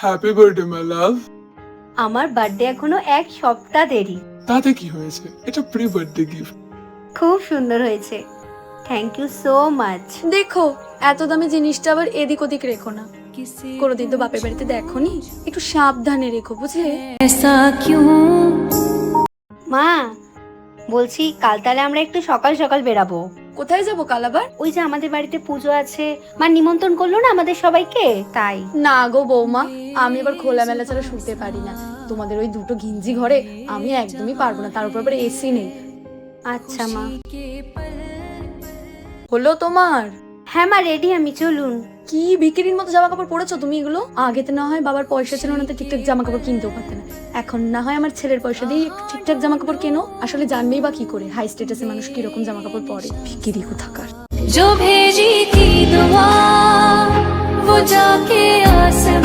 Happy birthday my লাভ। আমার birthday এখনো এক সপ্তাহ দেরি। তাতে কি হয়েছে, এটা প্রি বার্থডে গিফট। খুব সুন্দর হয়েছে, থ্যাংক ইউ সো মাচ। দেখো, এত দামি জিনিসটা আবার এদিক ওদিক রেখো না। কোনোদিন তো বাপের বাড়িতে দেখোনি, একটু সাবধানে রেখো, বুঝলে? মা, বলছি কাল তাহলে আমরা একটু সকাল সকাল বেরাবো। কোথায় যাবো কাল আবার? ওই যে আমাদের বাড়িতে পুজো আছে, মা নিমন্ত্রণ করলো না আমাদের সবাইকে, তাই। না গো বৌমা, আমি আবার খোলামেলা ছাড়া শুতে পারি না। তোমাদের ওই দুটো ঘিঞ্জি ঘরে আমি একদমই পারবো না, তার উপর আবার এসি নেই। আচ্ছা মা। হলো তোমার? হ্যাঁ মা, রেডি আমি, চলুন। কি বিক্রির মতো জামা কাপড় পরেছো তুমি এগুলো? আগে তো না হয় বাবার পয়সা ছিল না, তো ঠিকঠাক জামা কাপড় কিনতেও পারতে না। এখন না হয় আমার ছেলের পয়সা দিয়ে একটু ঠিকঠাক জামা কাপড় কেনো। আসলে জানবেই বা কি করে হাই স্ট্যাটাসের মানুষ কিরকম জামা কাপড় পরে। বিক্রি কোথাকার। जो भेजी थी दुआ वो जाके आसमां